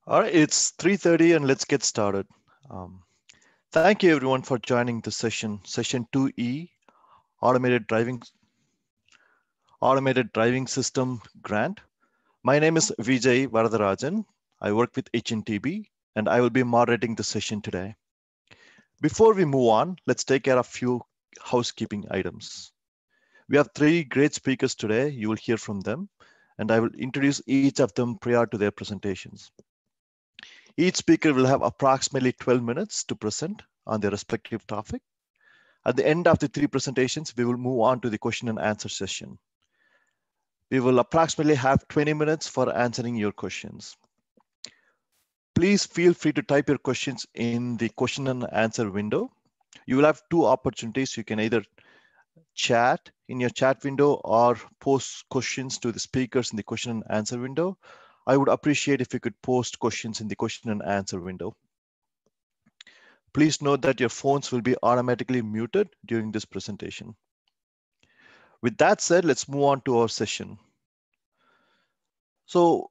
All right, it's 3:30 and let's get started. Um, Thank you everyone for joining the session 2E, automated driving automated driving system grant. My name is Vijay Varadarajan. I work with HNTB and I will be moderating the session today. Before we move on, let's take care of a few housekeeping items. We have three great speakers today. You will hear from them, and I will introduce each of them prior to their presentations. Each speaker will have approximately 12 minutes to present on their respective topic. At the end of the three presentations, we will move on to the question and answer session. We will approximately have 20 minutes for answering your questions. Please feel free to type your questions in the question and answer window. You will have two opportunities. You can either chat in your chat window or post questions to the speakers in the question and answer window. I would appreciate if you could post questions in the question and answer window. Please note that your phones will be automatically muted during this presentation. With that said, let's move on to our session. So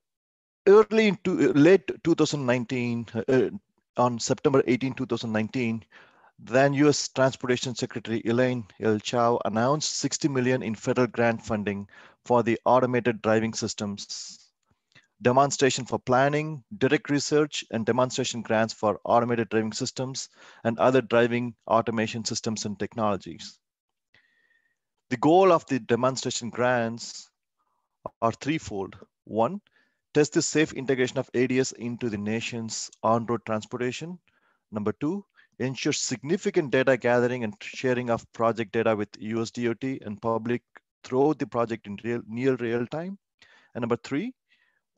late 2019, on September 18, 2019, then US Transportation Secretary Elaine L. Chao announced 60 million in federal grant funding for the automated driving systems, demonstration for planning, direct research, and demonstration grants for automated driving systems and other driving automation systems and technologies. The goal of the demonstration grants are threefold. One, test the safe integration of ADS into the nation's on-road transportation. Number two, ensure significant data gathering and sharing of project data with US DOT and public throughout the project in near real time. And number three,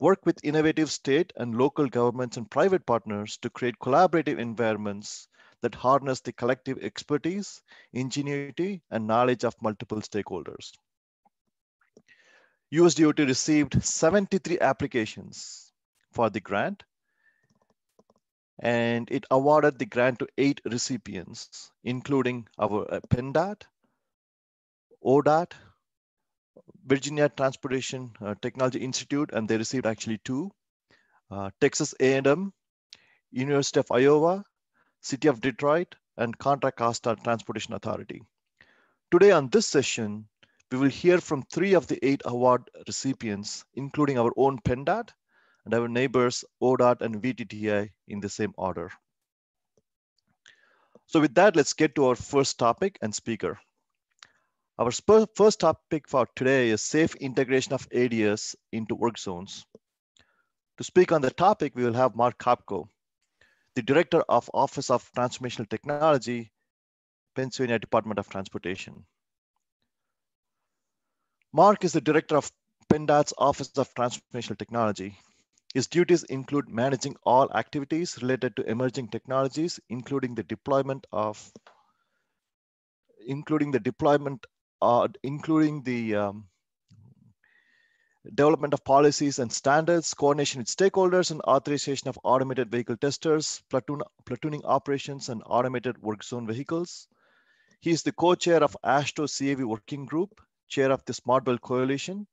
work with innovative state and local governments and private partners to create collaborative environments that harness the collective expertise, ingenuity, and knowledge of multiple stakeholders. USDOT received 73 applications for the grant, and it awarded the grant to 8 recipients, including our PennDOT, ODOT, Virginia Transportation Technology Institute, and they received actually 2, Texas A&M, University of Iowa, City of Detroit, and Contra Costa Transportation Authority. Today on this session, we will hear from 3 of the 8 award recipients, including our own PennDOT and our neighbors ODOT and VTTI in the same order. So with that, let's get to our first topic and speaker. Our first topic for today is safe integration of ADS into work zones. To speak on the topic, we will have Mark Kopko, the Director of Office of Transformational Technology, Pennsylvania Department of Transportation. Mark is the Director of PennDOT's Office of Transformational Technology. His duties include managing all activities related to emerging technologies, including the development of policies and standards, coordination with stakeholders, and authorization of automated vehicle testers, platooning operations, and automated work zone vehicles. He is the co-chair of AASHTO CAV Working Group, chair of the Smart Belt Coalition,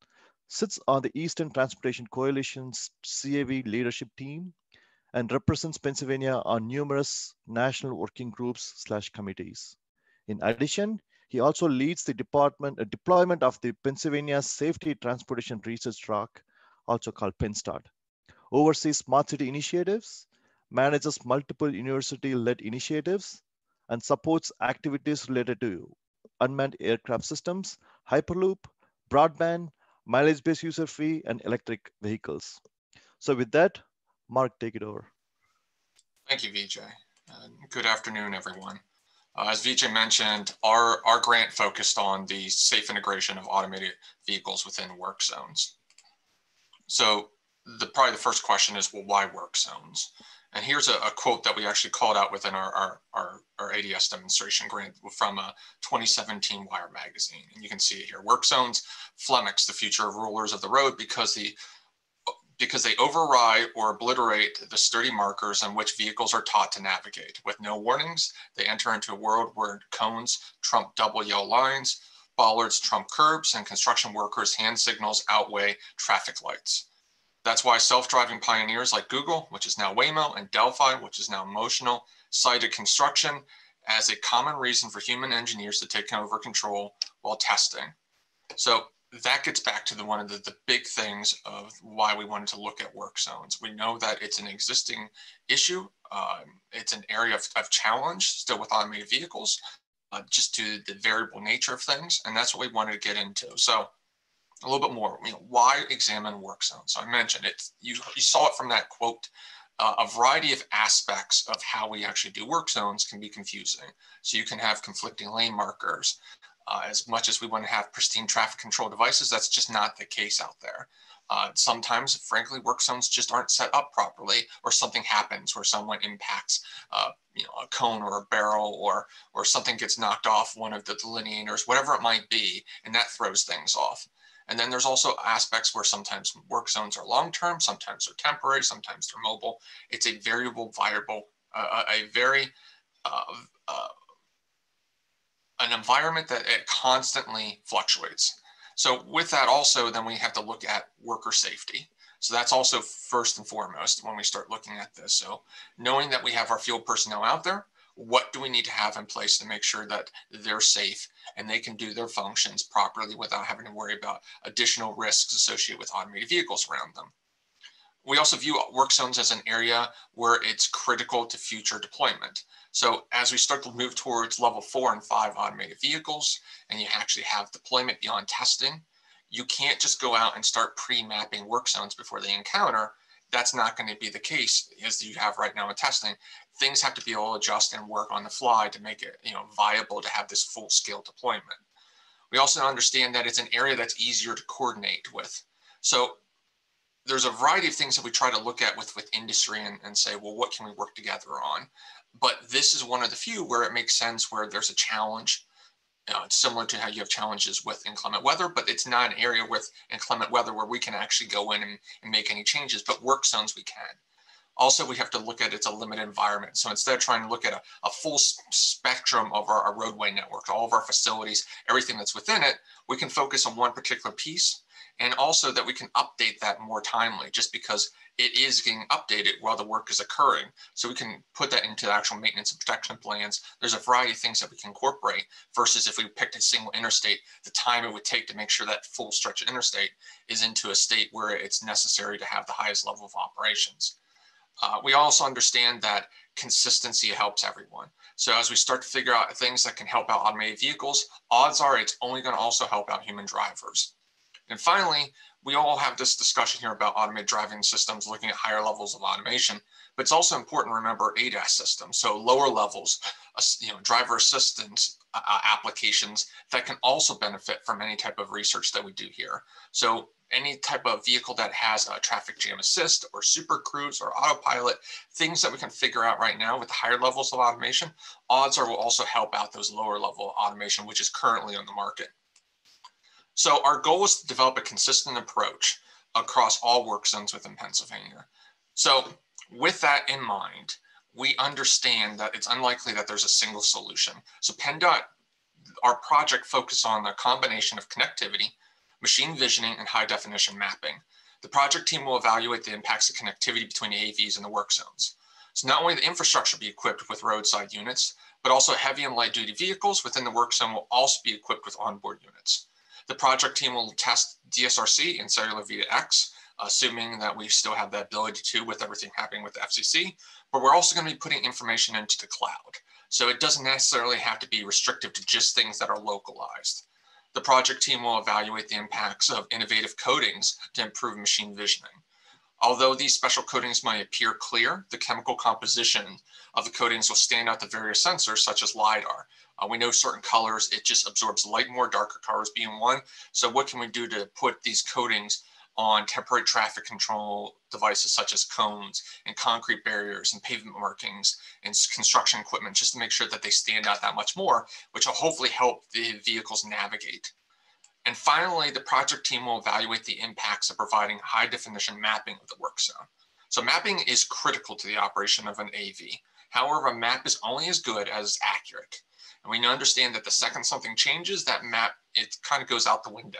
sits on the Eastern Transportation Coalition's CAV leadership team, and represents Pennsylvania on numerous national working groups/committees. In addition, he also leads the deployment of the Pennsylvania Safety Transportation Research Rock, also called PennSTART, oversees smart city initiatives, manages multiple university-led initiatives, and supports activities related to unmanned aircraft systems, Hyperloop, broadband, mileage-based user fee, and electric vehicles. So with that, Mark, take it over. Thank you, Vijay. Good afternoon, everyone. As Vijay mentioned, our grant focused on the safe integration of automated vehicles within work zones. So probably the first question is, well, why work zones? And here's a quote that we actually called out within our ADS demonstration grant from a 2017 Wire magazine. And you can see it here. Work zones flummox the future of rulers of the road because they override or obliterate the sturdy markers on which vehicles are taught to navigate. With no warnings, they enter into a world where cones trump double yellow lines, bollards trump curbs, and construction workers' hand signals outweigh traffic lights. That's why self-driving pioneers like Google, which is now Waymo, and Delphi, which is now Motional, cited construction as a common reason for human engineers to take over control while testing. So that gets back to one of the big things of why we wanted to look at work zones. We know that it's an existing issue. It's an area of challenge still with automated vehicles, just to the variable nature of things. And that's what we wanted to get into. So a little bit more, why examine work zones? So I mentioned it, you saw it from that quote, a variety of aspects of how we actually do work zones can be confusing. So you can have conflicting lane markers. As much as we want to have pristine traffic control devices, that's just not the case out there. Sometimes, frankly, work zones just aren't set up properly, or something happens where someone impacts a cone or a barrel, or something gets knocked off one of the delineators, whatever it might be, and that throws things off. And then there's also aspects where sometimes work zones are long-term, sometimes they're temporary, sometimes they're mobile. It's a variable, an environment that it constantly fluctuates. So with that also, then we have to look at worker safety. So that's also first and foremost when we start looking at this. So knowing that we have our field personnel out there, what do we need to have in place to make sure that they're safe and they can do their functions properly without having to worry about additional risks associated with automated vehicles around them? We also view work zones as an area where it's critical to future deployment. So as we start to move towards level 4 and 5 automated vehicles, and you actually have deployment beyond testing, you can't just go out and start pre-mapping work zones before they encounter. That's not going to be the case as you have right now in testing. Things have to be able to adjust and work on the fly to make it viable to have this full-scale deployment. We also understand that it's an area that's easier to coordinate with. So there's a variety of things that we try to look at with industry and say, well, what can we work together on? But this is one of the few where it makes sense where there's a challenge. It's similar to how you have challenges with inclement weather, but it's not an area with inclement weather where we can actually go in and make any changes, but work zones we can. Also, we have to look at it's a limited environment. So instead of trying to look at a full spectrum of our roadway network, all of our facilities, everything that's within it, we can focus on one particular piece, and also that we can update that more timely just because it is getting updated while the work is occurring. So we can put that into the actual maintenance and protection plans. There's a variety of things that we can incorporate versus if we picked a single interstate, the time it would take to make sure that full stretch of interstate is into a state where it's necessary to have the highest level of operations. We also understand that consistency helps everyone. So as we start to figure out things that can help out automated vehicles, odds are it's only going to also help out human drivers. And finally, we all have this discussion here about automated driving systems, looking at higher levels of automation, but it's also important to remember ADAS systems. So lower levels, driver assistance applications that can also benefit from any type of research that we do here. So any type of vehicle that has a traffic jam assist or super cruise or autopilot, things that we can figure out right now with higher levels of automation, odds are will also help out those lower level automation, which is currently on the market. So our goal is to develop a consistent approach across all work zones within Pennsylvania. So with that in mind, we understand that it's unlikely that there's a single solution. So PennDOT, our project focuses on the combination of connectivity, machine visioning, and high definition mapping. The project team will evaluate the impacts of connectivity between the AVs and the work zones. So not only the infrastructure be equipped with roadside units, but also heavy and light duty vehicles within the work zone will also be equipped with onboard units. The project team will test DSRC and cellular V2X, assuming that we still have the ability to with everything happening with the FCC, but we're also going to be putting information into the cloud. So it doesn't necessarily have to be restrictive to just things that are localized. The project team will evaluate the impacts of innovative coatings to improve machine visioning. Although these special coatings might appear clear, the chemical composition of the coatings will stand out to various sensors such as LiDAR. We know certain colors, it just absorbs light more, darker colors being one. So what can we do to put these coatings on temporary traffic control devices such as cones and concrete barriers and pavement markings and construction equipment just to make sure that they stand out that much more, which will hopefully help the vehicles navigate. And finally, the project team will evaluate the impacts of providing high definition mapping of the work zone. So mapping is critical to the operation of an AV. However, a map is only as good as it's accurate. And we understand that the second something changes, that map, it kind of goes out the window.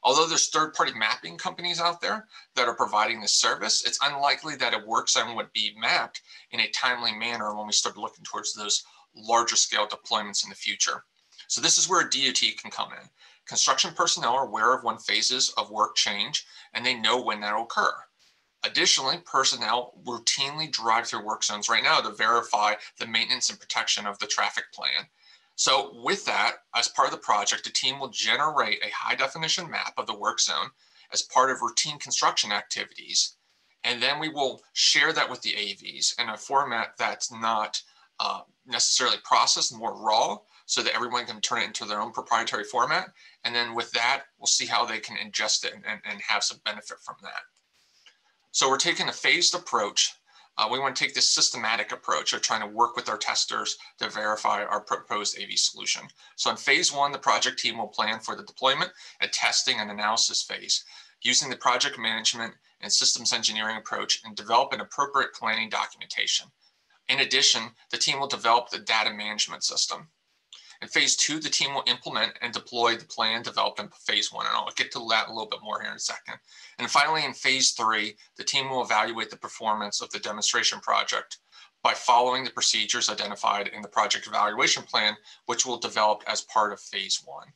Although there's third-party mapping companies out there that are providing this service, it's unlikely that a work zone would be mapped in a timely manner when we start looking towards those larger scale deployments in the future. So this is where a DOT can come in. Construction personnel are aware of when phases of work change, and they know when that will occur. Additionally, personnel routinely drive through work zones right now to verify the maintenance and protection of the traffic plan. So with that, as part of the project, the team will generate a high definition map of the work zone as part of routine construction activities. And then we will share that with the AVs in a format that's not necessarily processed, more raw, so that everyone can turn it into their own proprietary format. And then with that, we'll see how they can ingest it and have some benefit from that. So we're taking a phased approach. We want to take this systematic approach of trying to work with our testers to verify our proposed AV solution. So in phase one, the project team will plan for the deployment and testing and analysis phase, using the project management and systems engineering approach and develop an appropriate planning documentation. In addition, the team will develop the data management system. In phase two, the team will implement and deploy the plan developed in phase one, and I'll get to that a little bit more here in a second. And finally, in phase three, the team will evaluate the performance of the demonstration project by following the procedures identified in the project evaluation plan, which will develop as part of phase one.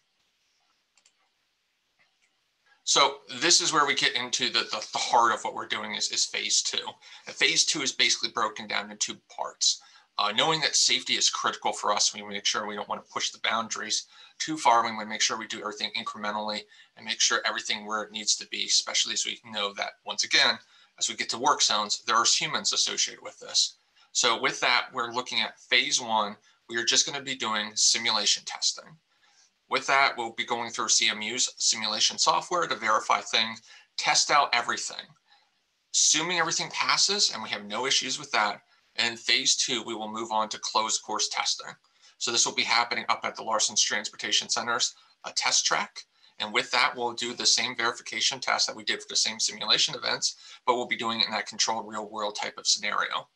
So this is where we get into the heart of what we're doing is phase two. And phase two is basically broken down into two parts. Knowing that safety is critical for us, we make sure we don't want to push the boundaries too far. We want to make sure we do everything incrementally and make sure everything where it needs to be, especially as we know that, once again, as we get to work zones, there are humans associated with this. So with that, we're looking at phase one. We are just going to be doing simulation testing. With that, we'll be going through CMU's simulation software to verify things, test out everything. Assuming everything passes and we have no issues with that, and in phase two, we will move on to closed course testing. So this will be happening up at the Larson's Transportation Center's test track. And with that, we'll do the same verification test that we did for the same simulation events, but we'll be doing it in that controlled real world type of scenario.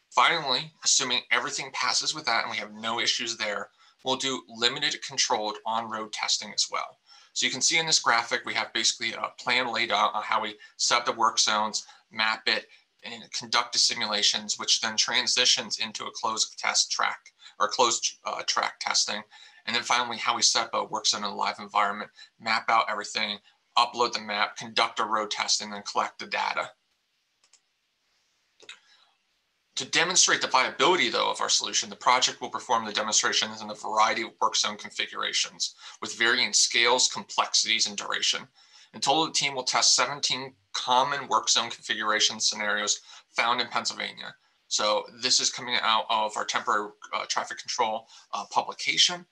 Finally, assuming everything passes with that and we have no issues there, we'll do limited controlled on-road testing as well. So you can see in this graphic, we have basically a plan laid out on how we set up the work zones, map it, and conduct the simulations, which then transitions into a closed test track or closed track testing. And then finally, how we set up a work zone in a live environment, map out everything, upload the map, conduct a road testing, and then collect the data. To demonstrate the viability, though, of our solution, the project will perform the demonstrations in a variety of work zone configurations with varying scales, complexities, and duration. In total, the team will test 17 common work zone configuration scenarios found in Pennsylvania. So this is coming out of our temporary traffic control publication.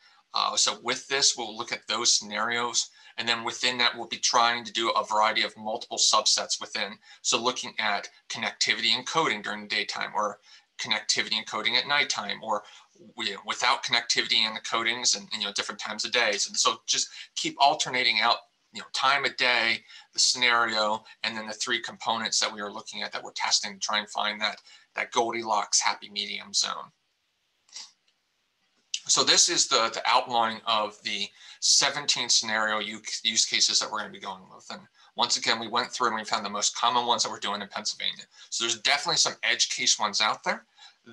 So with this, we'll look at those scenarios. And then within that, we'll be trying to do a variety of multiple subsets within. So looking at connectivity and coding during the daytime, or connectivity and coding at nighttime, or without connectivity and the codings and different times of days. And so just keep alternating out time of day, the scenario, and then the three components that we are looking at that we're testing to try and find that Goldilocks happy medium zone. So this is the outline of the 17 scenario use cases that we're going to be going with. And once again, we went through and we found the most common ones that we're doing in Pennsylvania. So there's definitely some edge case ones out there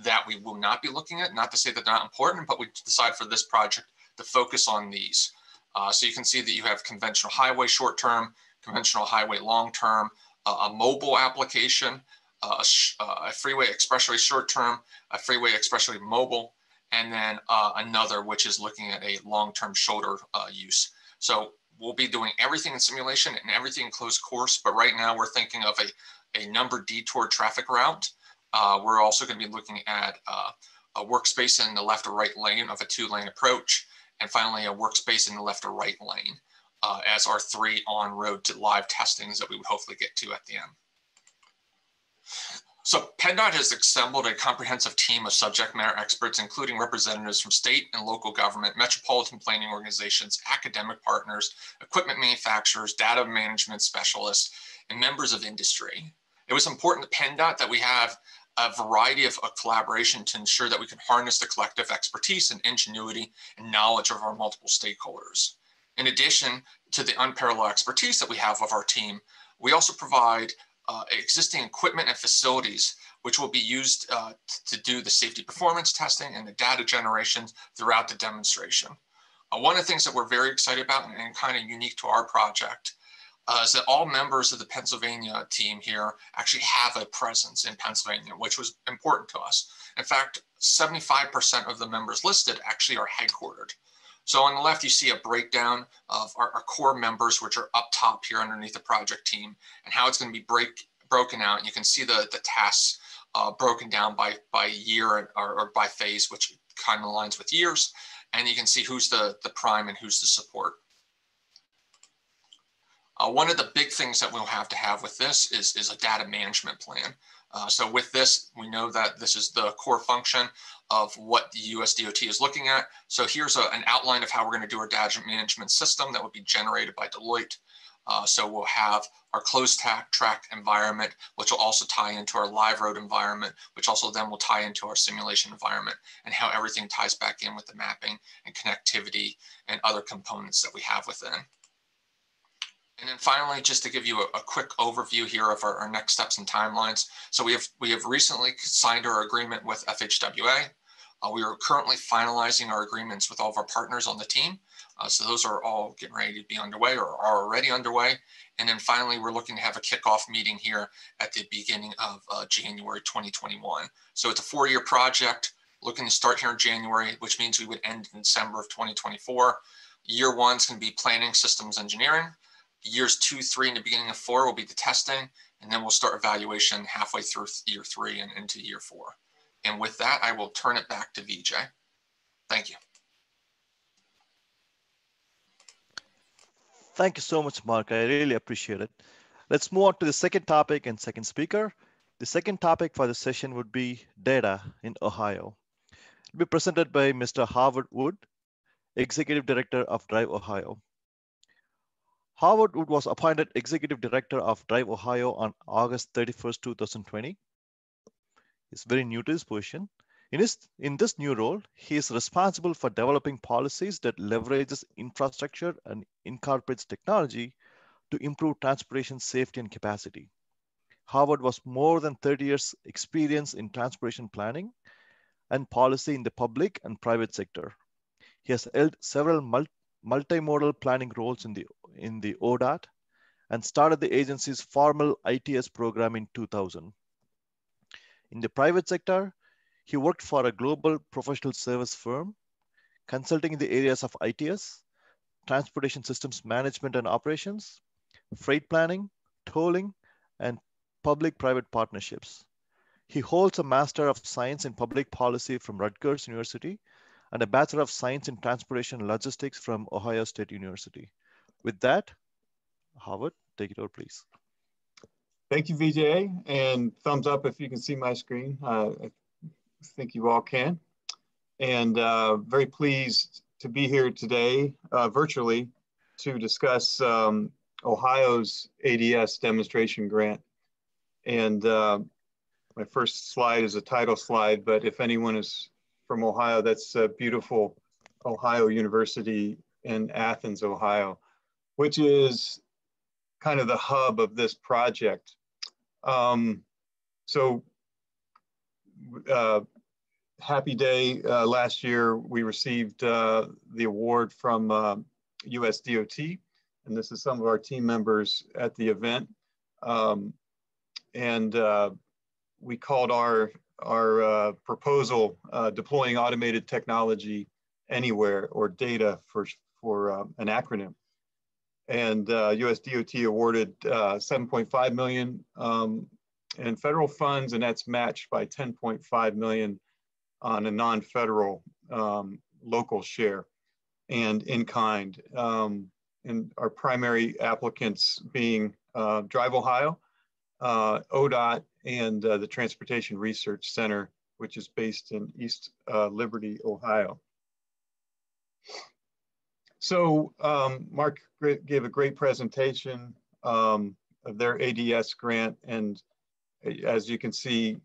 that we will not be looking at. Not to say that they're not important, but we decided for this project to focus on these. So you can see that you have conventional highway short-term, conventional highway long-term, a mobile application, a freeway expressway short-term, a freeway expressway mobile, and then another which is looking at a long-term shoulder use. So we'll be doing everything in simulation and everything in closed course, but right now we're thinking of a numbered detour traffic route. We're also going to be looking at a workspace in the left or right lane of a two-lane approach, and finally a workspace in the left or right lane as our three on-road to live testings that we would hopefully get to at the end. So PennDOT has assembled a comprehensive team of subject matter experts, including representatives from state and local government, metropolitan planning organizations, academic partners, equipment manufacturers, data management specialists, and members of industry. It was important to PennDOT that we have a variety of collaboration to ensure that we can harness the collective expertise and ingenuity and knowledge of our multiple stakeholders. In addition to the unparalleled expertise that we have of our team, we also provide existing equipment and facilities which will be used to do the safety performance testing and the data generation throughout the demonstration. One of the things that we're very excited about and kind of unique to our project is that all members of the Pennsylvania team here actually have a presence in Pennsylvania, which was important to us. In fact, 75% of the members listed actually are headquartered. So on the left, you see a breakdown of our core members, which are up top here underneath the project team, and how it's going to be broken out. You can see the tasks broken down by year or by phase, which kind of aligns with years. And you can see who's the prime and who's the support. One of the big things that we'll have to have with this is a data management plan. So with this, we know that this is the core function of what the US DOT is looking at. So here's an outline of how we're going to do our data management system that will be generated by Deloitte. So we'll have our closed track environment, which will also tie into our live road environment, which also then will tie into our simulation environment, and how everything ties back in with the mapping and connectivity and other components that we have within. And then finally, just to give you a quick overview here of our next steps and timelines. So we have recently signed our agreement with FHWA. We are currently finalizing our agreements with all of our partners on the team. So those are all getting ready to be underway or are already underway. And then finally, we're looking to have a kickoff meeting here at the beginning of January 2021. So it's a 4-year project, looking to start here in January, which means we would end in December of 2024. Year 1 is going to be planning systems engineering. Years 2, 3, and the beginning of 4 will be the testing, and then we'll start evaluation halfway through year 3 and into year 4. And with that, I will turn it back to Vijay. Thank you. Thank you so much, Mark. I really appreciate it. Let's move on to the second topic and second speaker. The second topic for the session would be data in Ohio. It'll be presented by Mr. Howard Wood, Executive Director of Drive Ohio. Howard Wood was appointed Executive Director of Drive Ohio on August 31st, 2020. He's very new to his position. In this new role, he is responsible for developing policies that leverages infrastructure and incorporates technology to improve transportation safety and capacity. Howard was more than 30 years experience in transportation planning and policy in the public and private sector. He has held several multimodal planning roles in the ODOT and started the agency's formal ITS program in 2000. In the private sector, he worked for a global professional service firm, consulting in the areas of ITS, transportation systems management and operations, freight planning, tolling, and public-private partnerships. He holds a Master of Science in Public Policy from Rutgers University and a Bachelor of Science in Transportation and Logistics from Ohio State University. With that, Howard, take it over, please. Thank you, Vijay, and thumbs up if you can see my screen. I think you all can. And very pleased to be here today virtually to discuss Ohio's ADS demonstration grant. And my first slide is a title slide, but if anyone is from Ohio, that's beautiful Ohio University in Athens, Ohio, which is kind of the hub of this project. Happy day, last year we received the award from US DOT, and this is some of our team members at the event. We called our proposal Deploying Automated Technology Anywhere, or DATA for an acronym. And US DOT awarded $7.5 million in federal funds, and that's matched by $10.5 million on a non-federal local share and in kind. And our primary applicants being Drive Ohio, ODOT, and the Transportation Research Center, which is based in East Liberty, Ohio. So Mark gave a great presentation of their ADS grant, and as you can see,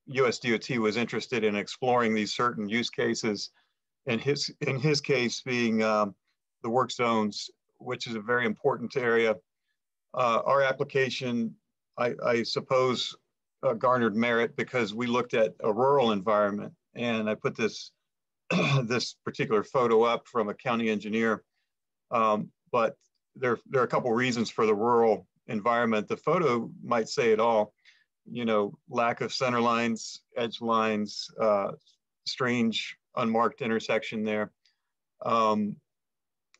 US DOT was interested in exploring these certain use cases, and in his case being the the work zones, which is a very important area. Our application, I suppose, garnered merit because we looked at a rural environment, and I put this this particular photo up from a county engineer. But there are a couple reasons for the rural environment. The photo might say it all. You know, lack of center lines, edge lines, strange unmarked intersection there.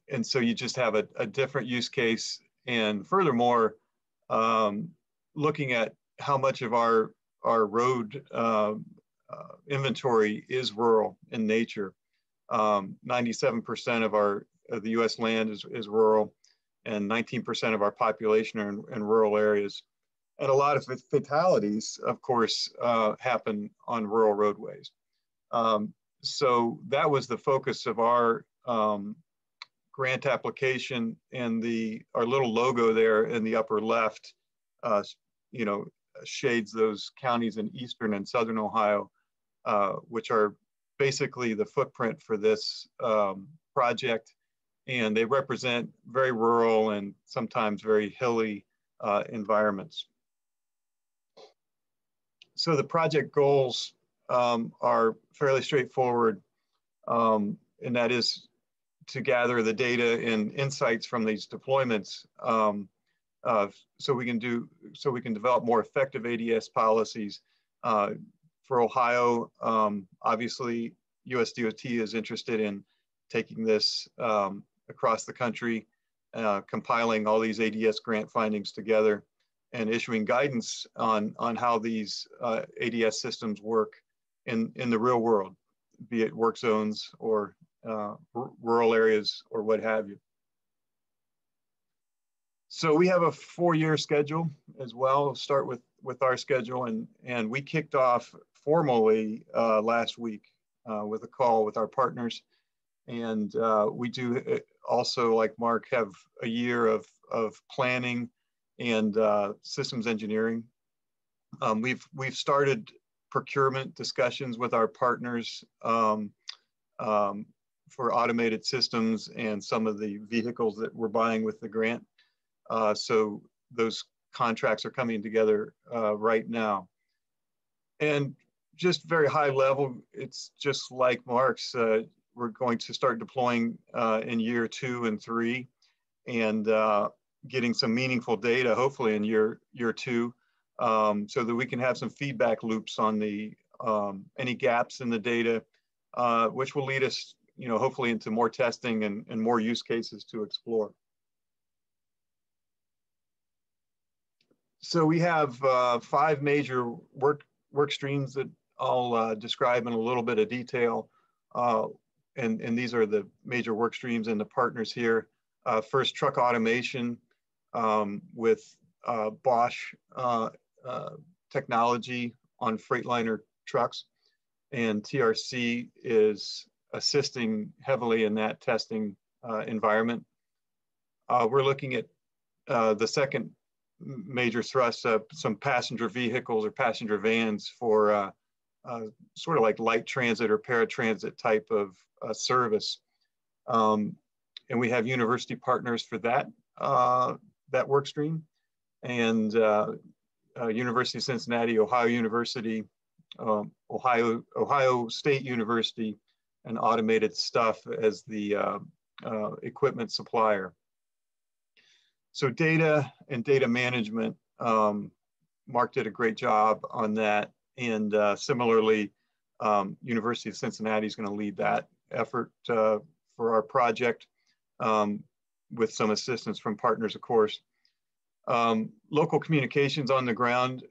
And so you just have a different use case. And furthermore, looking at how much of our road inventory is rural in nature. 97% of the US land is rural, and 19% of our population are in rural areas. And a lot of fatalities, of course, happen on rural roadways. So that was the focus of our grant application, and our little logo there in the upper left, you know, shades those counties in eastern and southern Ohio, which are basically the footprint for this project. And they represent very rural and sometimes very hilly environments. So the project goals are fairly straightforward, and that is to gather the data and insights from these deployments, so we can develop more effective ADS policies. For Ohio, obviously, USDOT is interested in taking this across the country, compiling all these ADS grant findings together, and issuing guidance on how these ADS systems work in the real world, be it work zones or rural areas or what have you. So we have a 4-year schedule as well. We'll start with our schedule, and we kicked off formally last week with a call with our partners. And we do also, like Mark, have a year of planning and systems engineering. We've started procurement discussions with our partners for automated systems and some of the vehicles that we're buying with the grant. So those contracts are coming together right now. And just very high level, it's just like Mark's, we're going to start deploying in year 2 and 3, and getting some meaningful data, hopefully in year 2, so that we can have some feedback loops on the any gaps in the data, which will lead us, you know, hopefully into more testing and more use cases to explore. So we have 5 major work streams that I'll describe in a little bit of detail. And these are the major work streams and the partners here. First, truck automation with Bosch technology on Freightliner trucks. And TRC is assisting heavily in that testing environment. We're looking at the second major thrust, some passenger vehicles or passenger vans for sort of like light transit or paratransit type of service. And we have university partners for that, that work stream. And University of Cincinnati, Ohio University, Ohio State University, and Automated Stuff as the equipment supplier. So data and data management, Mark did a great job on that. And similarly, University of Cincinnati is going to lead that effort for our project, with some assistance from partners, of course. Local communications on the ground,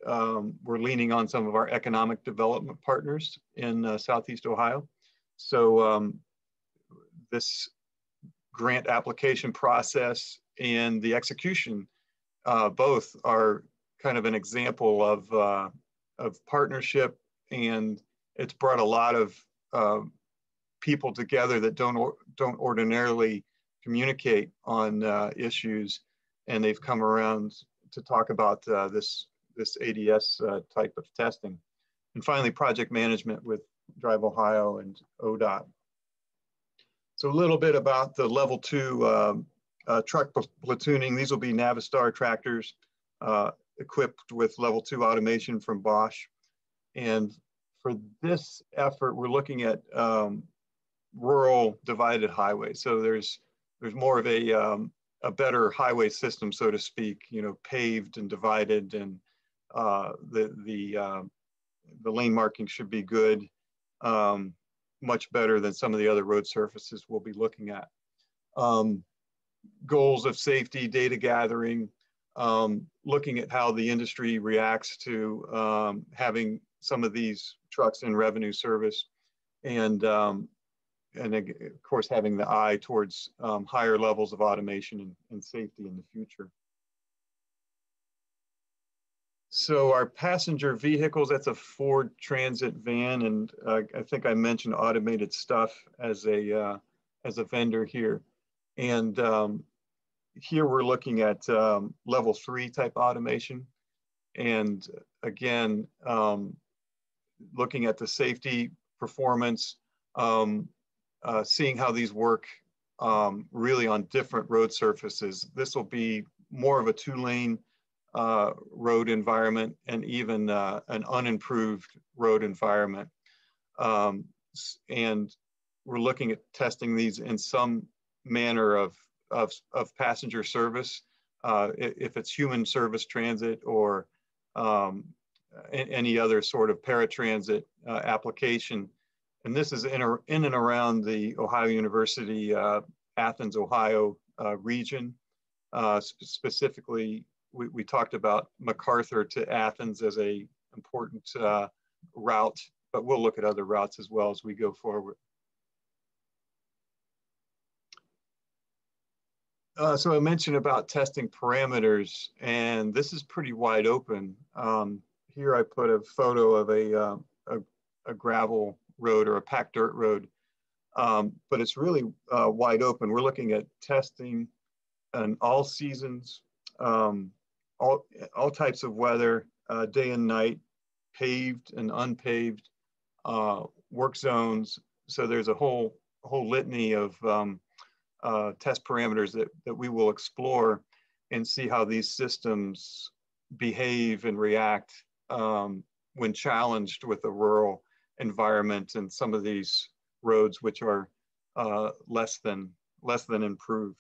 we're leaning on some of our economic development partners in Southeast Ohio. So this grant application process and the execution, both are kind of an example of partnership, and it's brought a lot of people together that don't ordinarily communicate on issues, and they've come around to talk about this ADS type of testing. And finally, project management with Drive Ohio and ODOT. So a little bit about the level 2 truck platooning. These will be Navistar tractors equipped with level 2 automation from Bosch. And for this effort, we're looking at rural divided highways. So there's more of a better highway system, so to speak, you know, paved and divided, and the lane marking should be good, much better than some of the other road surfaces we'll be looking at. Goals of safety, data gathering, looking at how the industry reacts to having some of these trucks in revenue service, and of course having the eye towards higher levels of automation and safety in the future. So our passenger vehicles, that's a Ford Transit van, and I think I mentioned Automated Stuff as a vendor here. And here we're looking at level 3 type automation. And again, looking at the safety performance, seeing how these work really on different road surfaces. This will be more of a 2-lane road environment, and even an unimproved road environment. And we're looking at testing these in some manner of passenger service, if it's human service transit or any other sort of paratransit application. And this is in and around the Ohio University, Athens, Ohio region. Specifically, we talked about MacArthur to Athens as a important route, but we'll look at other routes as well as we go forward. So I mentioned about testing parameters, and this is pretty wide open. Here I put a photo of a gravel road or a packed dirt road, but it's really wide open. We're looking at testing in all seasons, all types of weather, day and night, paved and unpaved, work zones. So there's a whole litany of test parameters that we will explore and see how these systems behave and react when challenged with a rural environment and some of these roads which are less than improved.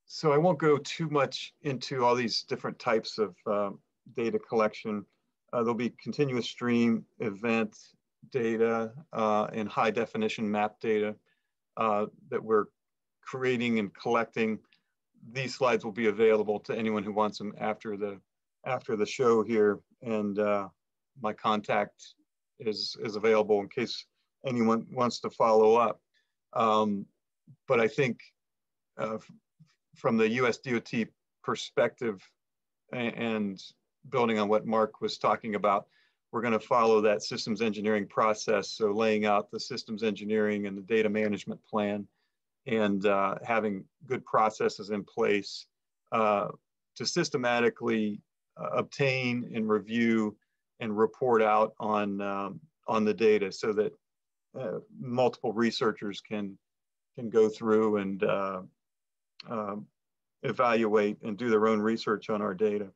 So I won't go too much into all these different types of data collection. There'll be continuous stream, event data, and high definition map data that we're creating and collecting. These slides will be available to anyone who wants them after the show here, and my contact is available in case anyone wants to follow up. But I think from the US DOT perspective, and building on what Mark was talking about, we're going to follow that systems engineering process. So laying out the systems engineering and the data management plan, and having good processes in place to systematically obtain and review and report out on the data, so that multiple researchers can go through and evaluate and do their own research on our data.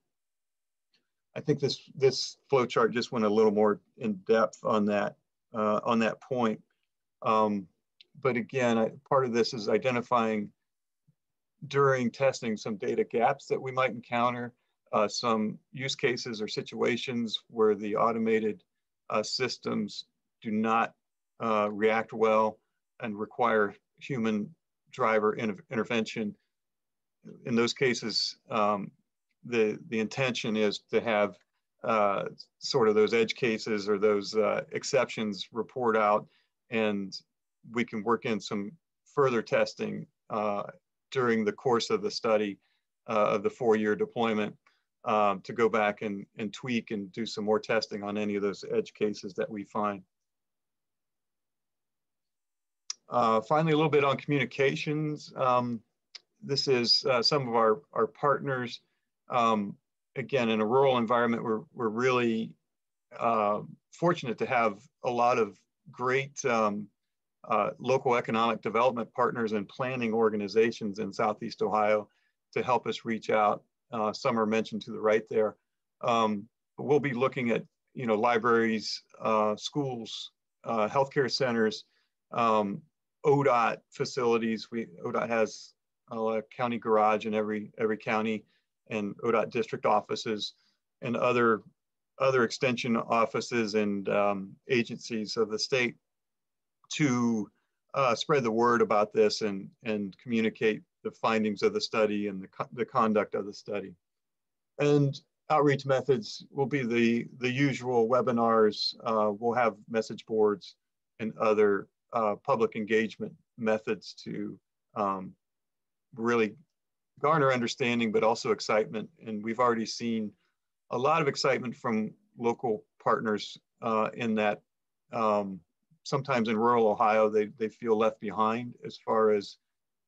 I think this flow chart just went a little more in depth on that point. But again, part of this is identifying during testing some data gaps that we might encounter, some use cases or situations where the automated systems do not react well and require human driver intervention. In those cases, the intention is to have sort of those edge cases or those exceptions report out, and we can work in some further testing during the course of the study of the 4-year deployment to go back and tweak and do some more testing on any of those edge cases that we find. Finally, a little bit on communications. This is some of our partners. Again, in a rural environment, we're really fortunate to have a lot of great local economic development partners and planning organizations in Southeast Ohio to help us reach out. Some are mentioned to the right there. But we'll be looking at, libraries, schools, healthcare centers, ODOT facilities. ODOT has a county garage in every county, and ODOT district offices, and other extension offices and agencies of the state to spread the word about this and communicate the findings of the study and the conduct of the study. And outreach methods will be the usual webinars. We'll have message boards and other public engagement methods to really garner understanding, but also excitement. And we've already seen a lot of excitement from local partners in that sometimes in rural Ohio, they feel left behind as far as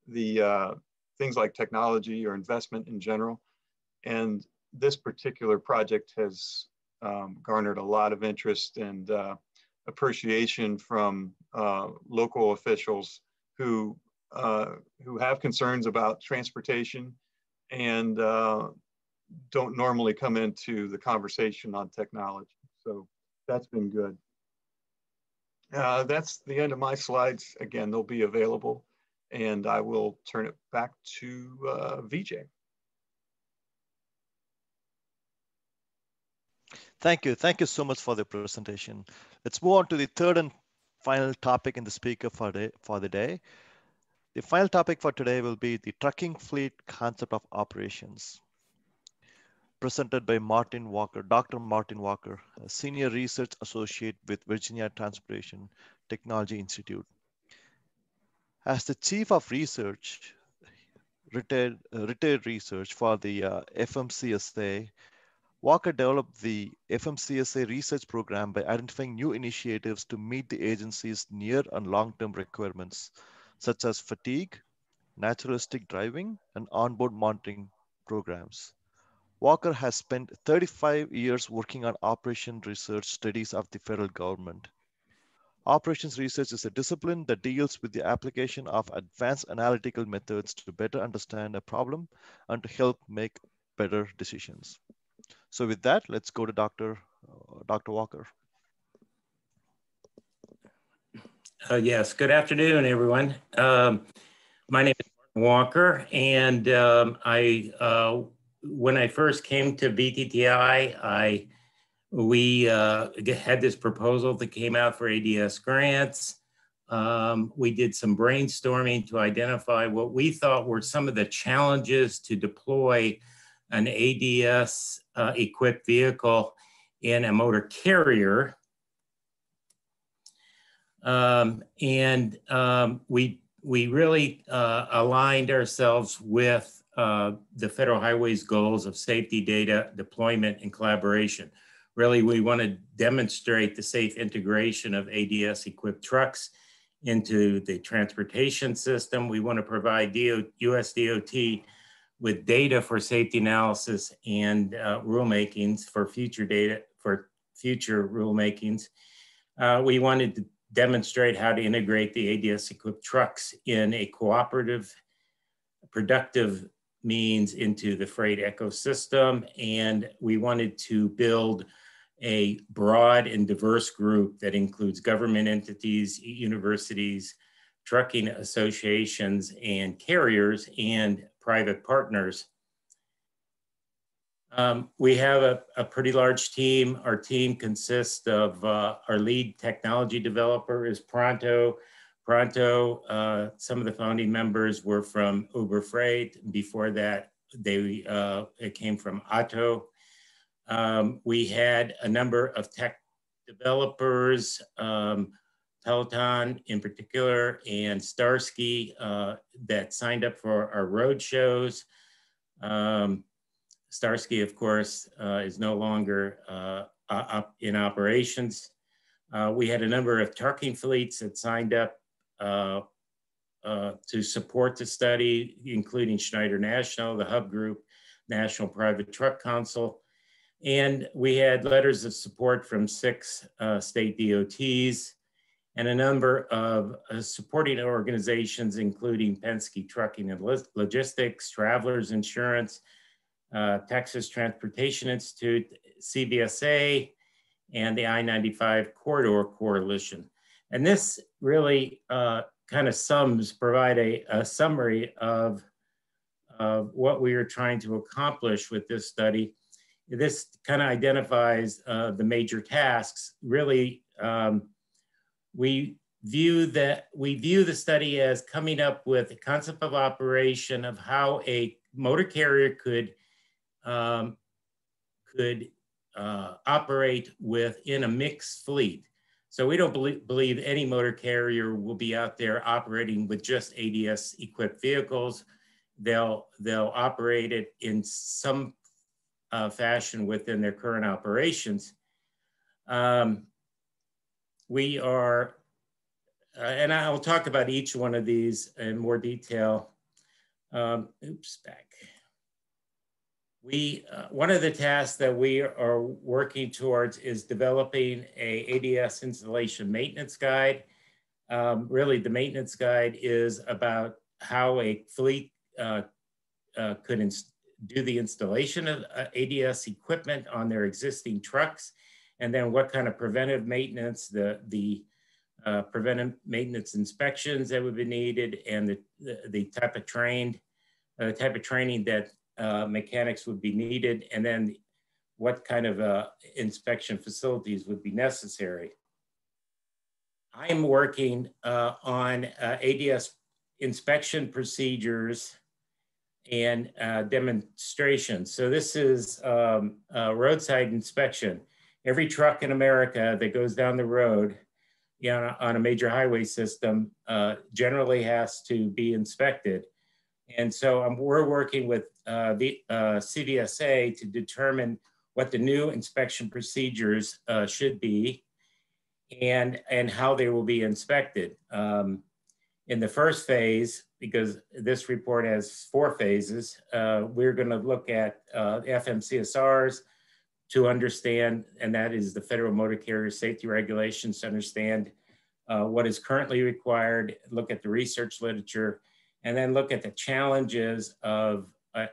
the things like technology or investment in general. And this particular project has garnered a lot of interest and appreciation from local officials who have concerns about transportation and don't normally come into the conversation on technology. So that's been good. That's the end of my slides. Again, they'll be available, and I will turn it back to Vijay. Thank you. Thank you so much for the presentation. Let's move on to the third and final topic in the speaker for the day. The final topic for today will be the trucking fleet concept of operations, presented by Martin Walker, Dr. Martin Walker, a senior research associate with Virginia Transportation Technology Institute. As the chief of research, retired research for the FMCSA, Walker developed the FMCSA research program by identifying new initiatives to meet the agency's near and long-term requirements, such as fatigue, naturalistic driving, and onboard monitoring programs. Walker has spent 35 years working on operations research studies of the federal government. Operations research is a discipline that deals with the application of advanced analytical methods to better understand a problem and to help make better decisions. So with that, let's go to Dr. Walker. Yes, good afternoon, everyone. My name is Martin Walker, and when I first came to VTTI, we had this proposal that came out for ADS grants. We did some brainstorming to identify what we thought were some of the challenges to deploy an ADS equipped vehicle in a motor carrier. We really aligned ourselves with the Federal Highways goals of safety, data, deployment, and collaboration. Really, we want to demonstrate the safe integration of ADS equipped trucks into the transportation system. We want to provide US DOT with data for safety analysis and rulemakings for future rulemakings. We wanted to demonstrate how to integrate the ADS equipped trucks in a cooperative, productive means into the freight ecosystem. And we wanted to build a broad and diverse group that includes government entities, universities, trucking associations, and carriers, and private partners. We have a pretty large team. Our team consists of our lead technology developer is Pronto. Pronto, some of the founding members were from Uber Freight. Before that, it came from Otto. We had a number of tech developers, Peloton in particular, and Starsky that signed up for our road shows. Starsky, of course, is no longer in operations. We had a number of trucking fleets that signed up to support the study, including Schneider National, the Hub Group, National Private Truck Council. And we had letters of support from 6 state DOTs and a number of supporting organizations, including Penske Trucking and Logistics, Travelers Insurance, Texas Transportation Institute, CVSA, and the I-95 Corridor Coalition. And this really kind of provide a summary of what we are trying to accomplish with this study. This kind of identifies the major tasks. Really, we view the study as coming up with a concept of operation of how a motor carrier could operate within a mixed fleet. So we don't believe any motor carrier will be out there operating with just ADS equipped vehicles. They'll operate it in some fashion within their current operations. We are, and I'll talk about each one of these in more detail. One of the tasks that we are working towards is developing a ADS installation maintenance guide. Really, the maintenance guide is about how a fleet could do the installation of ADS equipment on their existing trucks, and then what kind of preventive maintenance, the preventive maintenance inspections that would be needed, and the type of training that mechanics would be needed, and then what kind of inspection facilities would be necessary. I'm working on ADS inspection procedures and demonstrations. So this is roadside inspection. Every truck in America that goes down the road on a major highway system generally has to be inspected. And so we're working with the CVSA to determine what the new inspection procedures should be and how they will be inspected. In the first phase, because this report has 4 phases, we're going to look at FMCSRs to understand, and that is the Federal Motor Carrier Safety Regulations, to understand what is currently required, look at the research literature, and then look at the challenges of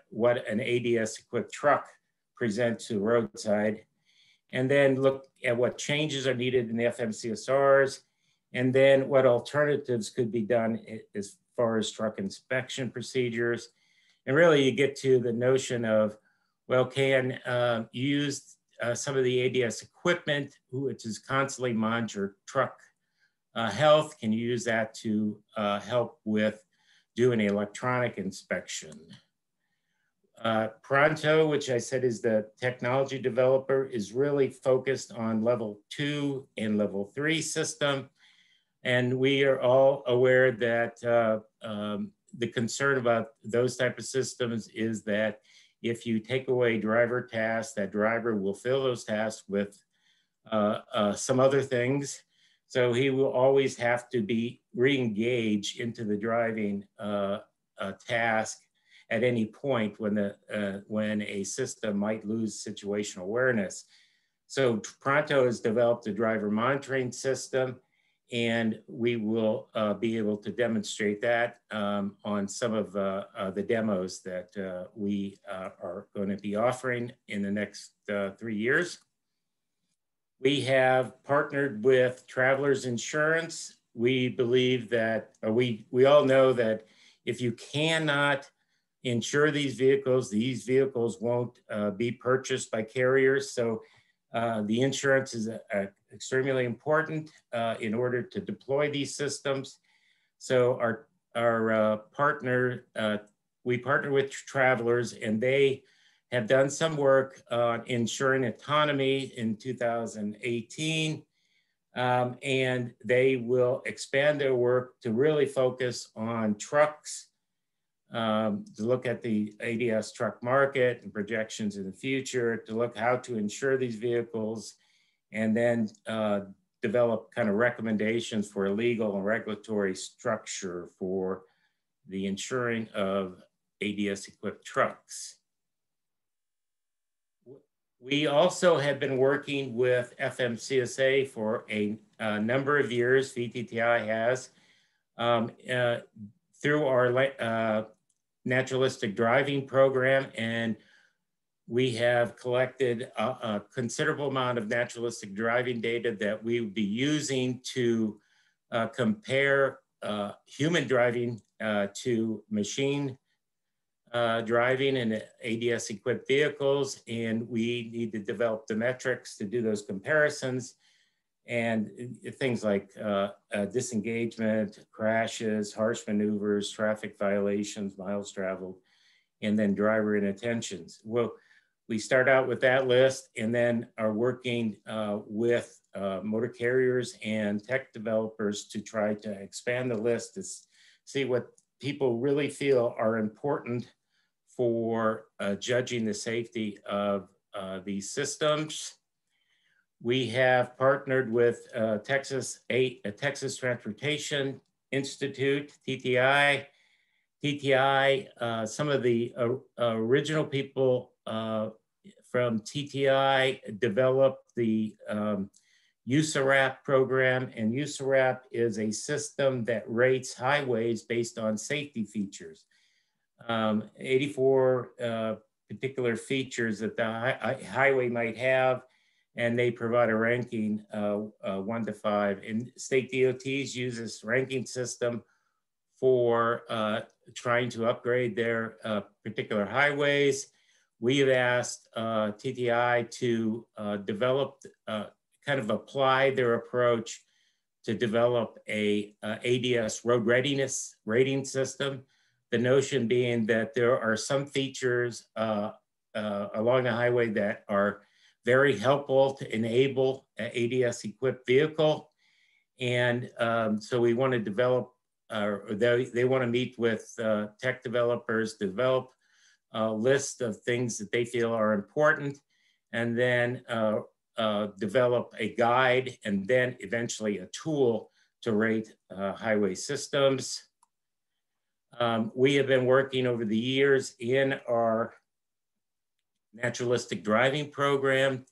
what an ADS equipped truck presents to the roadside, and then look at what changes are needed in the FMCSRs, and then what alternatives could be done as far as truck inspection procedures. And really you get to the notion of, well, can you use some of the ADS equipment, which is constantly monitor truck health, can you use that to help with doing an electronic inspection? Pronto, which I said is the technology developer, is really focused on level 2 and level 3 system. And we are all aware that the concern about those type of systems is that if you take away driver tasks, that driver will fill those tasks with some other things. So he will always have to be re-engaged into the driving task at any point when a system might lose situational awareness. So Pronto has developed a driver monitoring system, and we will be able to demonstrate that on some of the demos that we are going to be offering in the next 3 years. We have partnered with Travelers Insurance. We believe that, we all know that if you cannot insure these vehicles won't be purchased by carriers. So the insurance is extremely important in order to deploy these systems. So our partner, we partner with Travelers, and they have done some work on ensuring autonomy in 2018. And they will expand their work to really focus on trucks, to look at the ADS truck market and projections in the future, to look how to insure these vehicles, and then develop kind of recommendations for a legal and regulatory structure for the insuring of ADS equipped trucks. We also have been working with FMCSA for a number of years, VTTI has, through our naturalistic driving program, and we have collected a considerable amount of naturalistic driving data that we would be using to compare human driving to machine driving in ADS-equipped vehicles, and we need to develop the metrics to do those comparisons, and things like disengagement, crashes, harsh maneuvers, traffic violations, miles traveled, and then driver inattentions. Well, we start out with that list and then are working with motor carriers and tech developers to try to expand the list to see what people really feel are important for judging the safety of these systems. We have partnered with Texas Transportation Institute, TTI. TTI, some of the original people from TTI developed the USARAP program, and USARAP is a system that rates highways based on safety features. 84 particular features that the highway might have, and they provide a ranking 1 to 5. And state DOTs use this ranking system for trying to upgrade their particular highways. We have asked TTI to develop, kind of apply their approach to develop a ADS road readiness rating system. The notion being that there are some features along the highway that are very helpful to enable an ADS-equipped vehicle. And so we want to develop, they want to meet with tech developers, develop a list of things that they feel are important, and then develop a guide and then eventually a tool to rate highway systems. We have been working over the years in our naturalistic driving program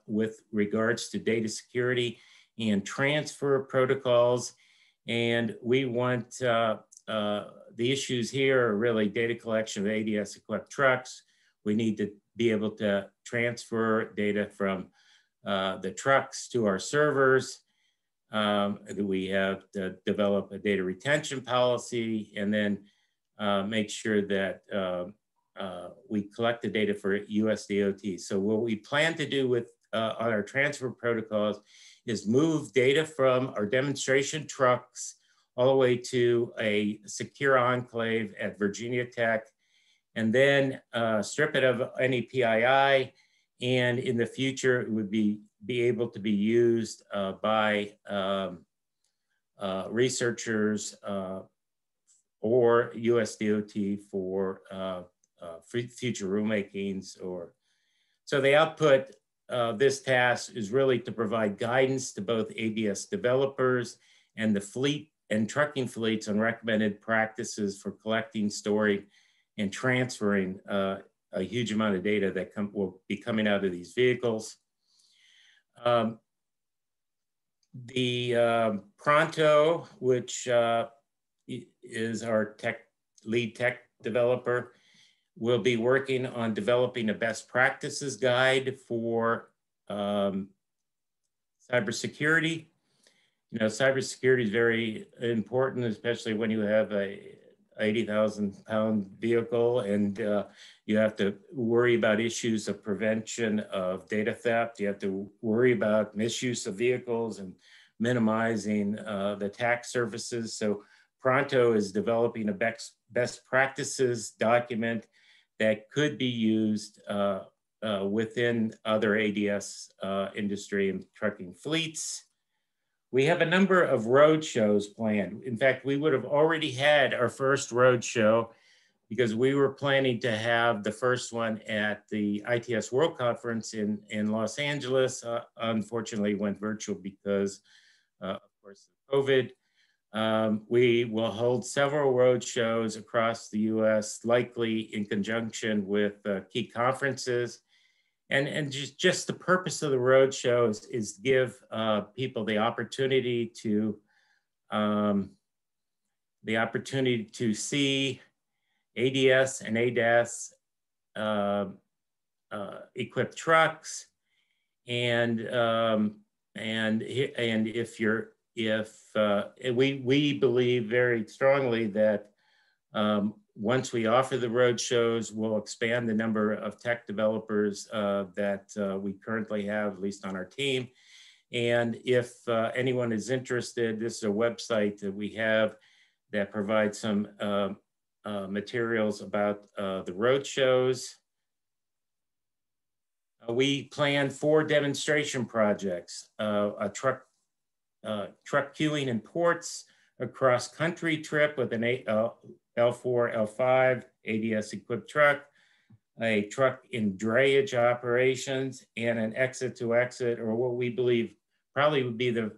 with regards to data security and transfer protocols. And we want, the issues here are really data collection of ADS-equipped trucks. We need to be able to transfer data from the trucks to our servers. We have to develop a data retention policy, and then make sure that we collect the data for US DOT. So what we plan to do with on our transfer protocols is move data from our demonstration trucks all the way to a secure enclave at Virginia Tech, and then strip it of any PII, and in the future it would be able to be used by researchers or US DOT for future rulemakings. Or so the output of this task is really to provide guidance to both ADS developers and the fleet and trucking fleets on recommended practices for collecting, storing, and transferring a huge amount of data that will be coming out of these vehicles. The Pronto, which is our lead tech developer, will be working on developing a best practices guide for cybersecurity. You know, cybersecurity is very important, especially when you have a 80,000-pound vehicle and you have to worry about issues of prevention of data theft. You have to worry about misuse of vehicles and minimizing the attack surfaces. So Pronto is developing a best practices document that could be used within other ADS industry and trucking fleets. We have a number of road shows planned. In fact, we would have already had our first road show because we were planning to have the first one at the ITS World Conference in Los Angeles. Unfortunately, it went virtual because, of course, of COVID. We will hold several road shows across the US, likely in conjunction with key conferences. And just the purpose of the roadshow is give people the opportunity to see ADS and ADAS equipped trucks, and we believe very strongly that once we offer the road shows, we'll expand the number of tech developers that we currently have, at least on our team. And if anyone is interested, this is a website that we have that provides some materials about the road shows. We plan 4 demonstration projects, a truck queuing in ports, a cross-country trip with an L4, L5 ADS equipped truck, a truck in drayage operations, and an exit-to-exit, or what we believe probably would be the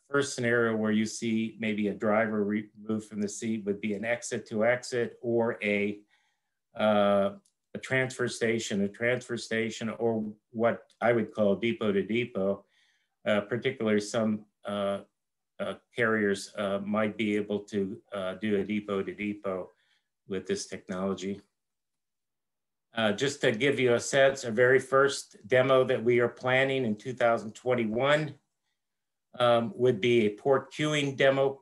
first scenario where you see maybe a driver removed from the seat would be an exit-to-exit, or a transfer station, or what I would call depot-to-depot. Particularly some carriers might be able to do a depot-to-depot with this technology. Just to give you a sense, our very first demo that we are planning in 2021 would be a port queuing demo.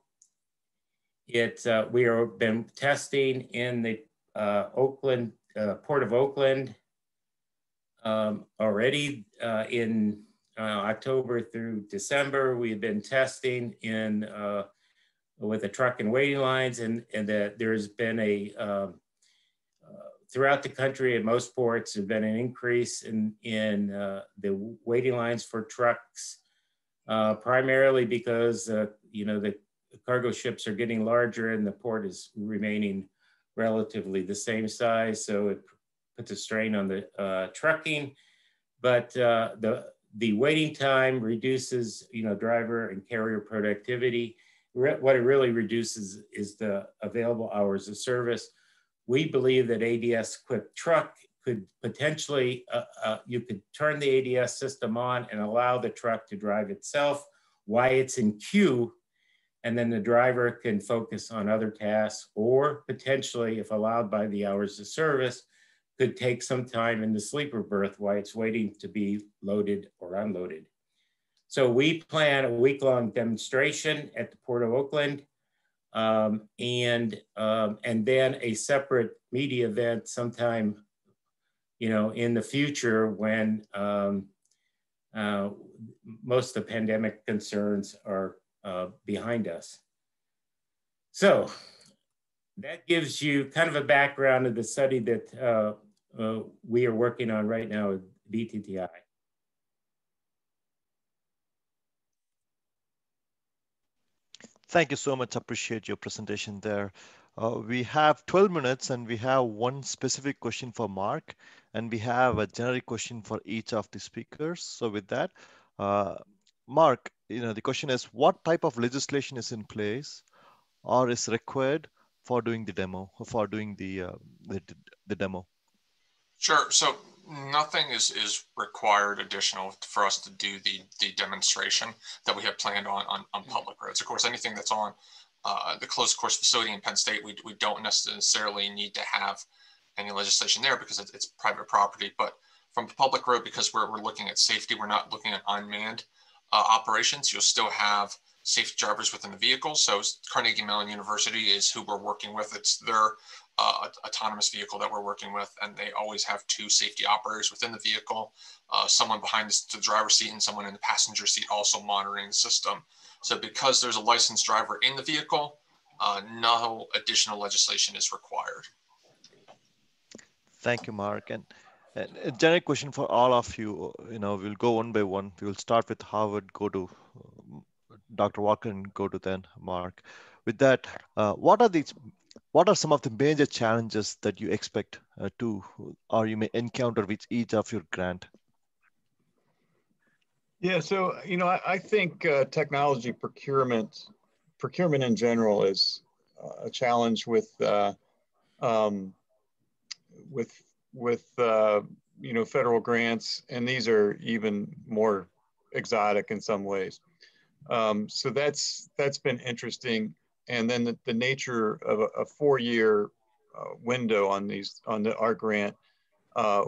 We have been testing in the Port of Oakland already in October through December. We have been testing with the truck and waiting lines, and there's been throughout the country at most ports have been an increase in the waiting lines for trucks, primarily because the cargo ships are getting larger and the port is remaining relatively the same size, so it puts a strain on the trucking. But the waiting time reduces, driver and carrier productivity. What it really reduces is the available hours of service. We believe that ADS-equipped truck could potentially, you could turn the ADS system on and allow the truck to drive itself while it's in queue, and then the driver can focus on other tasks, or potentially, if allowed by the hours of service, could take some time in the sleeper berth while it's waiting to be loaded or unloaded. So we plan a week-long demonstration at the Port of Oakland, and then a separate media event sometime, in the future when most of the pandemic concerns are behind us. So that gives you kind of a background of the study that we are working on right now with VTTI. Thank you so much. Appreciate your presentation there. We have 12 minutes and we have one specific question for Mark, and we have a generic question for each of the speakers. So with that, Mark, the question is, what type of legislation is in place or is required for doing the demo, for doing the demo? Sure. So nothing is required additional for us to do the demonstration that we have planned on public roads. Of course, anything that's on the closed course facility in Penn State, we don't necessarily need to have any legislation there because it's private property. But from the public road, because we're looking at safety, we're not looking at unmanned operations. You'll still have safety drivers within the vehicle. So Carnegie Mellon University is who we're working with. It's their autonomous vehicle that we're working with, and they always have 2 safety operators within the vehicle, someone behind the driver's seat and someone in the passenger seat also monitoring the system. So because there's a licensed driver in the vehicle, no additional legislation is required. Thank you, Mark. And a generic question for all of you. We'll go one by one. We'll start with Howard, go to Dr. Walker, and go to then Mark. With that, what are some of the major challenges that you expect or you may encounter with each of your grant? Yeah, so I think technology procurement in general is a challenge with federal grants, and these are even more exotic in some ways. So that's been interesting. And then the nature of a 4-year window on our grant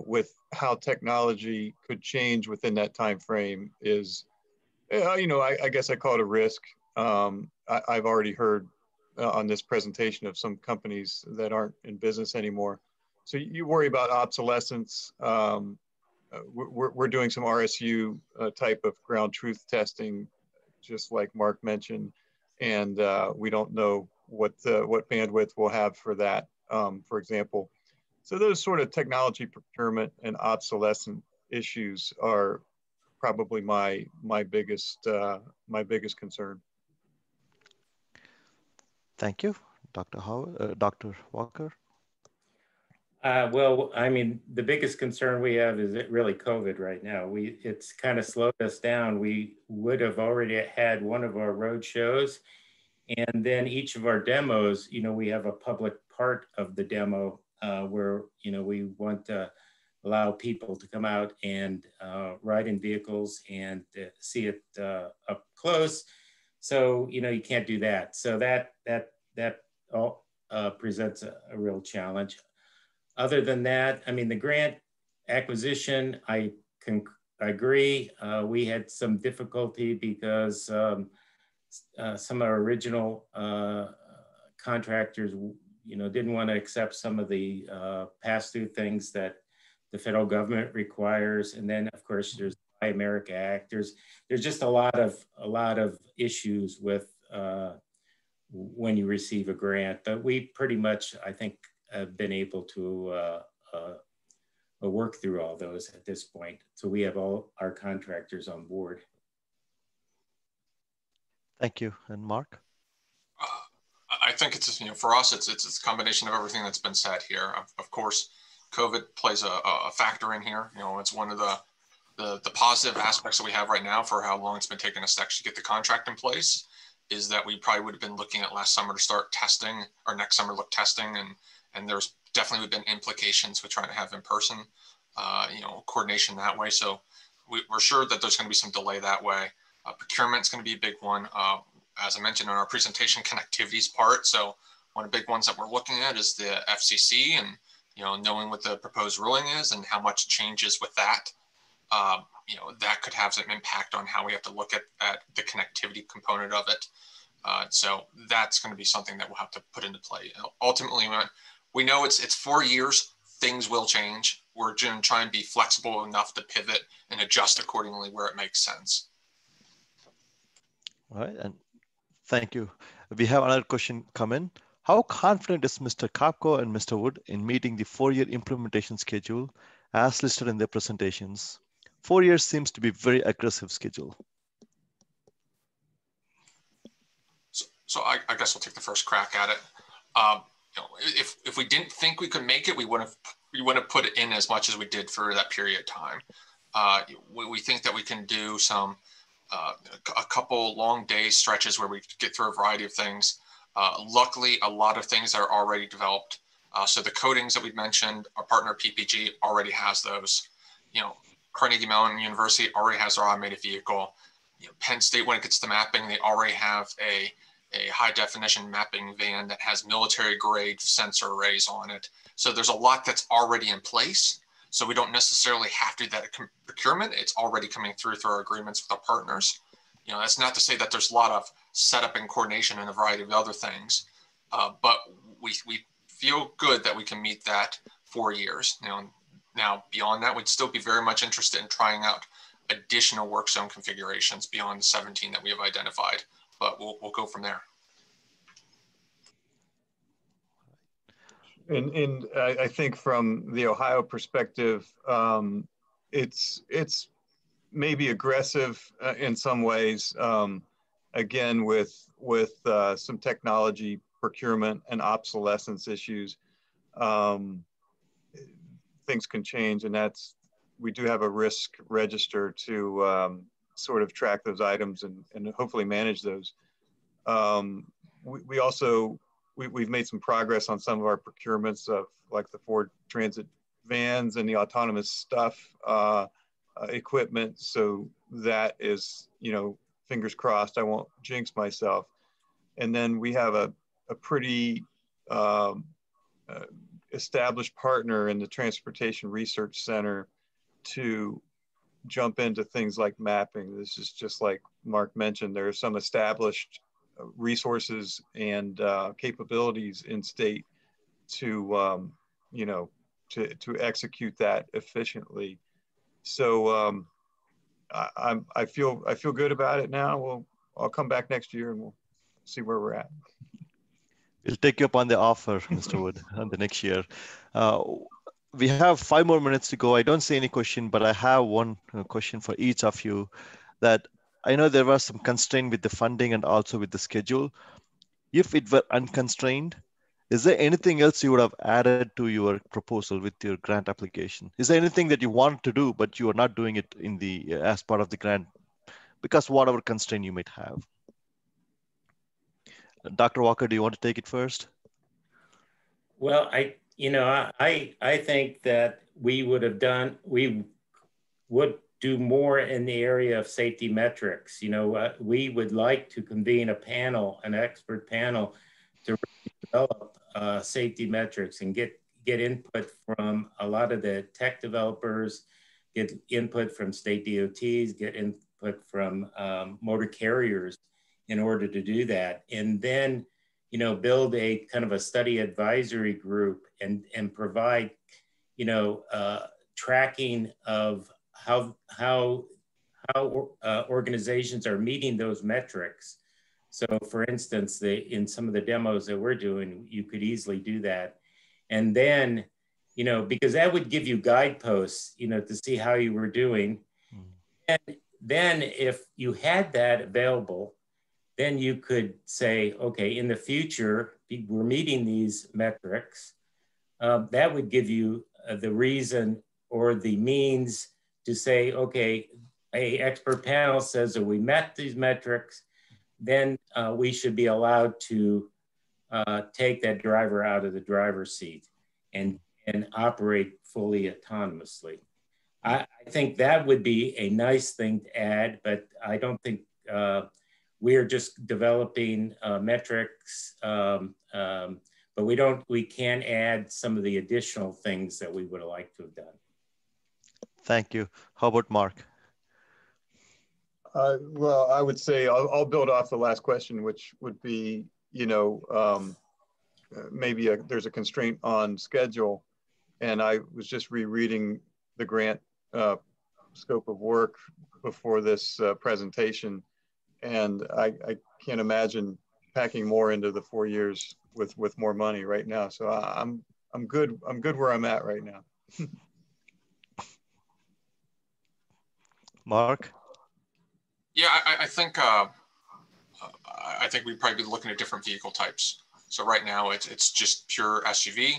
with how technology could change within that time frame is, I guess I call it a risk. I've already heard on this presentation of some companies that aren't in business anymore. So you worry about obsolescence. We're doing some RSU type of ground truth testing, just like Mark mentioned, and we don't know what bandwidth we'll have for that, for example. So those sort of technology procurement and obsolescence issues are probably my biggest concern. Thank you, Dr. Howard, Dr. Walker. Well, I mean, the biggest concern we have is really COVID right now. It's kind of slowed us down. We would have already had one of our road shows, and then each of our demos, we have a public part of the demo where, we want to allow people to come out and ride in vehicles and see it up close. So, you can't do that. So that all presents a real challenge. Other than that, I mean, the grant acquisition, I agree. We had some difficulty because some of our original contractors, didn't want to accept some of the pass-through things that the federal government requires. And then, of course, there's the Buy America Act. There's just a lot of issues with when you receive a grant. But we pretty much, I think, have been able to work through all those at this point. So we have all our contractors on board. Thank you. And Mark? I think it's, for us, it's a combination of everything that's been said here. Of course, COVID plays a factor in here. It's one of the positive aspects that we have right now for how long it's been taking us to actually get the contract in place is that we probably would have been looking at last summer to start testing, or next summer look testing, and there's definitely been implications with trying to have in person, coordination that way. So we're sure that there's going to be some delay that way. Procurement is going to be a big one. As I mentioned in our presentation, connectivity's part. So one of the big ones that we're looking at is the FCC, and knowing what the proposed ruling is and how much changes with that. That could have some impact on how we have to look at the connectivity component of it. So that's going to be something that we'll have to put into play. Ultimately, we know it's 4 years. Things will change. We're going to try and be flexible enough to pivot and adjust accordingly where it makes sense. All right, and thank you. We have another question come in. How confident is Mr. Kopko and Mr. Wood in meeting the 4-year implementation schedule as listed in their presentations? 4 years seems to be very aggressive schedule. So I guess I'll take the first crack at it. If we didn't think we could make it, we wouldn't have put it in as much as we did for that period of time. We think that we can do a couple long day stretches where we get through a variety of things. Luckily, a lot of things are already developed. So the codings that we mentioned, our partner PPG already has those. Carnegie Mellon University already has their automated vehicle. Penn State, when it gets to mapping, they already have a high definition mapping van that has military grade sensor arrays on it. So there's a lot that's already in place. So we don't necessarily have to do that procurement. It's already coming through our agreements with our partners. That's not to say that there's a lot of setup and coordination and a variety of other things, but we feel good that we can meet that 4 years. Now beyond that, we'd still be very much interested in trying out additional work zone configurations beyond the 17 that we have identified, but we'll go from there. And I think from the Ohio perspective, it's maybe aggressive in some ways. Again, with some technology procurement and obsolescence issues, things can change, and we do have a risk register to sort of track those items and hopefully manage those. We've made some progress on some of our procurements of like the Ford Transit vans and the autonomous stuff equipment. So that is, you know, fingers crossed, I won't jinx myself. And then we have a pretty established partner in the Transportation Research Center to jump into things like mapping. This is just like Mark mentioned, there are some established resources and capabilities in state to, you know, to execute that efficiently. So I feel good about it now. I'll come back next year and we'll see where we're at. We'll take you up on the offer, Mr. Wood, on the next year. We have 5 more minutes to go. I don't see any question, but I have one question for each of you. That I know there was some constraint with the funding and also with the schedule. If it were unconstrained, is there anything else you would have added to your proposal with your grant application? Is there anything that you want to do, but you are not doing it in the as part of the grant because whatever constraint you might have? Dr. Walker, do you want to take it first? Well, I think that we would do more in the area of safety metrics. You know, we would like to convene a panel, an expert panel, to develop safety metrics and get input from a lot of the tech developers, get input from state DOTs, get input from motor carriers in order to do that. And then, you know, build a kind of a study advisory group and provide, you know, tracking of how organizations are meeting those metrics. So for instance, in some of the demos that we're doing, you could easily do that. And then, you know, because that would give you guideposts, you know, to see how you were doing. And then if you had that available, then you could say, okay, in the future, we're meeting these metrics. That would give you the reason or the means to say, okay, a expert panel says that we met these metrics, then we should be allowed to take that driver out of the driver's seat and operate fully autonomously. I think that would be a nice thing to add, but I don't think we're just developing metrics, but we can add some of the additional things that we would have liked to have done. Thank you. How about Mark? Well, I would say I'll build off the last question, which would be, you know, maybe there's a constraint on schedule. And I was just rereading the grant scope of work before this presentation. And I can't imagine packing more into the 4 years with more money right now. So I'm good where I'm at right now. Mark? Yeah, I think we'd probably be looking at different vehicle types. So right now it's just pure SUV,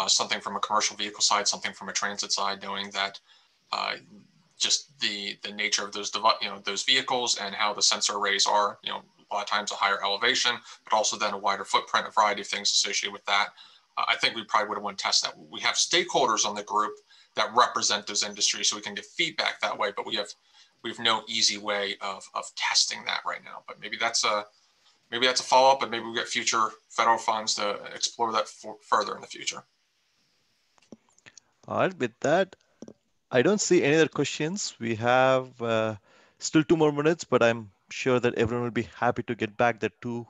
something from a commercial vehicle side, something from a transit side, knowing that just the nature of those those vehicles and how the sensor arrays are, you know, a lot of times a higher elevation, but also then a wider footprint, a variety of things associated with that. I think we probably would have want to test that. We have stakeholders on the group that represent those industries, so we can get feedback that way. But we have no easy way of testing that right now. But maybe that's a follow up, but maybe we get future federal funds to explore that further in the future. All right, with that, I don't see any other questions. We have still 2 more minutes, but I'm sure that everyone will be happy to get back the 2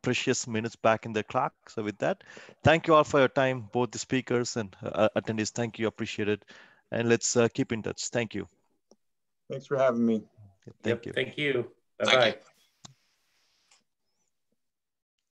precious minutes back in the clock. So with that, thank you all for your time, both the speakers and attendees. Thank you, appreciate it. And let's keep in touch. Thank you. Thanks for having me. Thank you. Thank you. Bye-bye. Thank you.